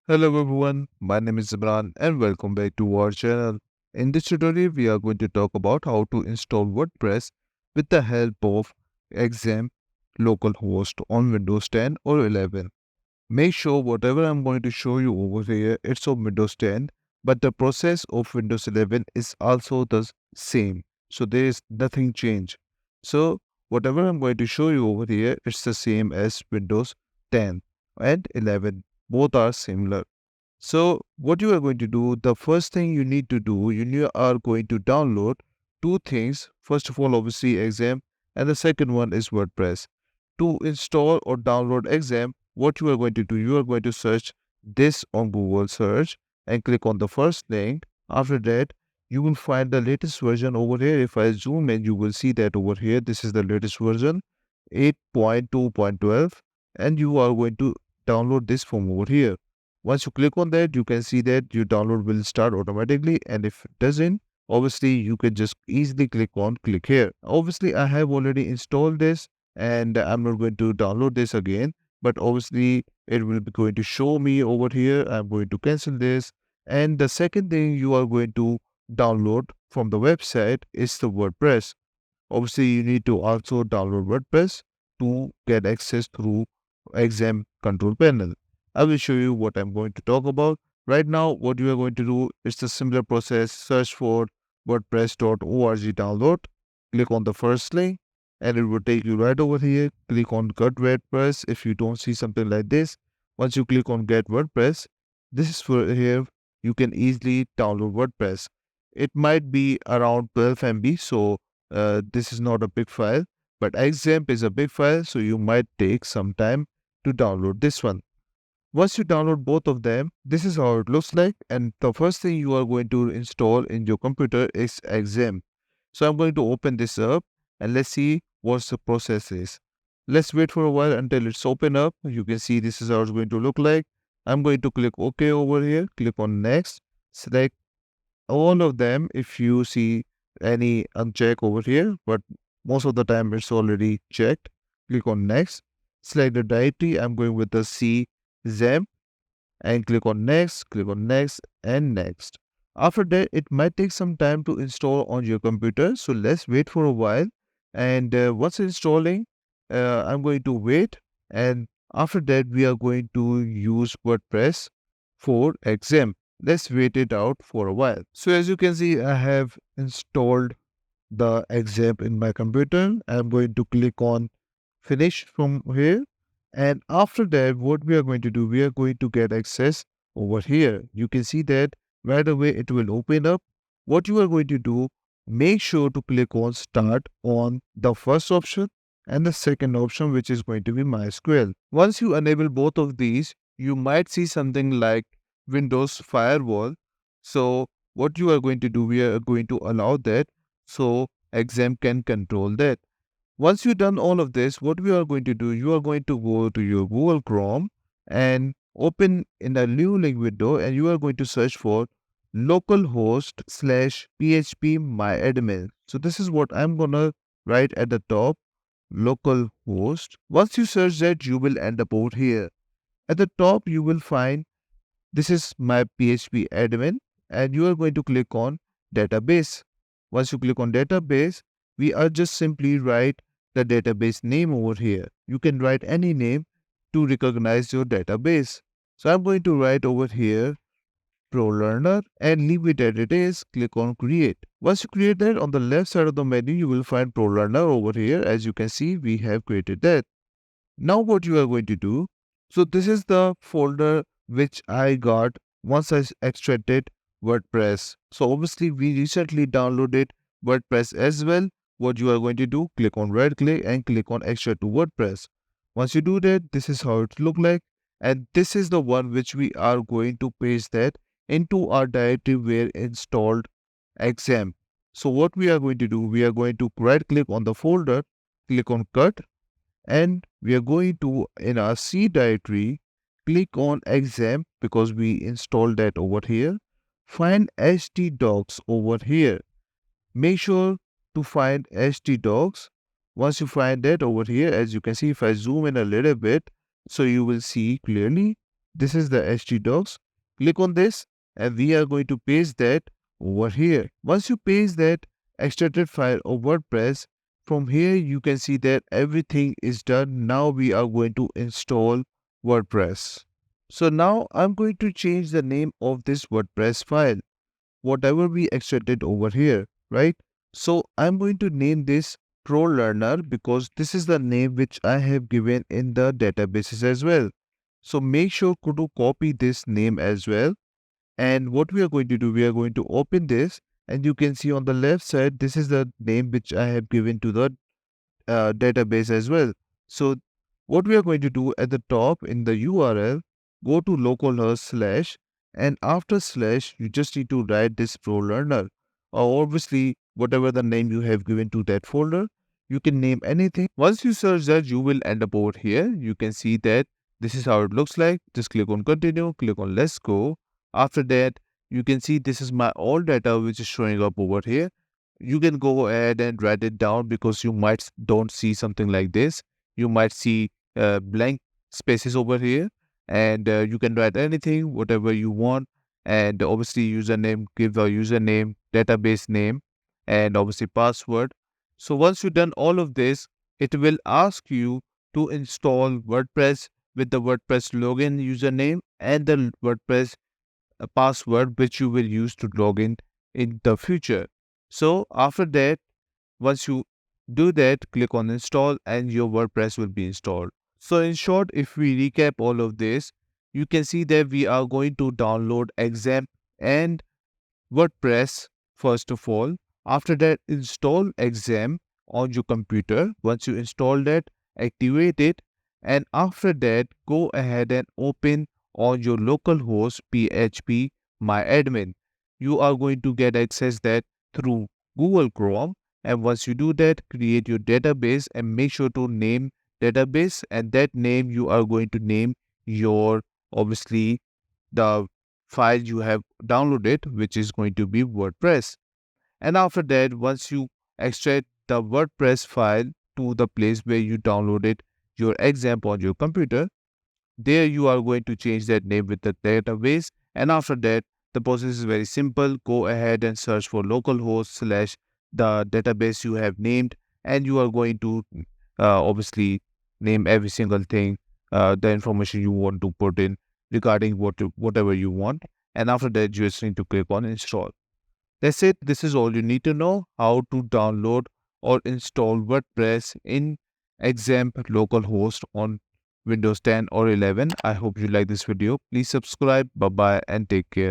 Hello everyone, my name is Imran and welcome back to our channel. In this tutorial, we are going to talk about how to install WordPress with the help of Xampp Localhost on Windows 10 or 11. Make sure whatever I'm going to show you over here, it's on Windows 10, but the process of Windows 11 is also the same. So there is nothing changed. So whatever I'm going to show you over here, it's the same as Windows 10 and 11. Both are similar. So what you are going to do, the first thing you need to do, are going to download two things. First of all, obviously Xampp, and the second one is WordPress. To install or download Xampp, what you are going to do, you are going to search this on Google search and click on the first link. After that, you will find the latest version over here. If I zoom in, you will see that over here, this is the latest version, 8.2.12, and you are going to download this from over here. Once you click on that, you can see that your download will start automatically. And if it doesn't, obviously you can just easily click here. Obviously, I have already installed this and I'm not going to download this again. But obviously, it will be going to show me over here. I'm going to cancel this. And the second thing you are going to download from the website is the WordPress. Obviously, you need to also download WordPress to get access through Xampp control panel. I will show you what I'm going to talk about. Right now, what you are going to do is the similar process. Search for WordPress.org download. Click on the first link and it will take you right over here. Click on Get WordPress if you don't see something like this. Once you click on Get WordPress, this is for here. You can easily download WordPress. It might be around 12 MB, so this is not a big file, but Xampp is a big file, so you might take some time to download this one. Once you download both of them, this is how it looks like. And the first thing you are going to install in your computer is Xampp. So I'm going to open this up and let's see what the process is. Let's wait for a while until it's open up. You can see this is how it's going to look like. I'm going to click OK over here, click on next, select all of them if you see any uncheck over here, but most of the time it's already checked. Click on next, select the directory. I'm going with the C Xampp and click on next and next. After that, it might take some time to install on your computer. So let's wait for a while. And once installing, I'm going to wait. And after that, we are going to use WordPress for Xampp. Let's wait it out for a while. So as you can see, I have installed the Xampp in my computer. I'm going to click on finish from here. And after that, what we are going to do, we are going to get access over here. You can see that right away it will open up. What you are going to do, make sure to click on start on the first option and the second option, which is going to be MySQL. Once you enable both of these, you might see something like Windows Firewall. So what you are going to do, we are going to allow that so Xampp can control that. Once you've done all of this, what we are going to do, you are going to go to your Google Chrome and open in a new link window and you are going to search for localhost slash php myadmin. So this is what I'm gonna write at the top, localhost. Once you search that, you will end up over here. At the top, you will find this is my PHP admin and you are going to click on database. Once you click on database, we are just simply write the database name over here. You can write any name to recognize your database. So I'm going to write over here ProLearner and leave it as it is. Click on create. Once you create that, on the left side of the menu, you will find ProLearner over here. As you can see, we have created that. Now what you are going to do, so this is the folder which I got once I extracted WordPress. So obviously we recently downloaded WordPress as well. What you are going to do, click on right click and click on extract to WordPress. Once you do that, this is how it look like. And this is the one which we are going to paste that into our directory where installed Xampp. So what we are going to do, we are going to right click on the folder, click on cut, and we are going to, in our C directory, click on Xampp because we installed that over here. Find htdocs over here. Make sure to find htdocs. Once you find that over here, as you can see, if I zoom in a little bit, so you will see clearly this is the htdocs. Click on this and we are going to paste that over here. Once you paste that extracted file of WordPress, from here you can see that everything is done. Now we are going to install WordPress. So now I'm going to change the name of this WordPress file, whatever we extracted over here, right? So I'm going to name this Pro Learner because this is the name which I have given in the databases as well. So make sure to copy this name as well. And what we are going to do, we are going to open this and you can see on the left side, this is the name which I have given to the database as well. So what we are going to do at the top in the URL, go to localhost slash, and after slash, you just need to write this pro learner, or obviously whatever the name you have given to that folder, you can name anything. Once you search that, you will end up over here. You can see that this is how it looks like. Just click on continue, click on let's go. After that, you can see this is my all data which is showing up over here. You can go ahead and write it down because you might don't see something like this. You might see blank spaces over here, and you can write anything, whatever you want. And obviously username, give a username, database name, and obviously password. So once you've done all of this, it will ask you to install WordPress with the WordPress login username and the WordPress password which you will use to log in the future. So after that, once you do that, click on install and your WordPress will be installed. So in short, if we recap all of this, you can see that we are going to download Xampp and WordPress first of all. After that, install Xampp on your computer. Once you install that, activate it, and after that, go ahead and open on your localhost PHP myadmin. You are going to get access that through Google Chrome, and once you do that, create your database and make sure to name database, and that name you are going to name your obviously the file you have downloaded, which is going to be WordPress. And after that, once you extract the WordPress file to the place where you downloaded your Xampp on your computer, there you are going to change that name with the database. And after that, the process is very simple. Go ahead and search for localhost slash the database you have named, and you are going to obviously name every single thing, the information you want to put in regarding whatever you want. And after that, you just need to click on install. That's it. This is all you need to know how to download or install WordPress in Xampp Localhost on Windows 10 or 11. I hope you like this video. Please subscribe. Bye bye and take care.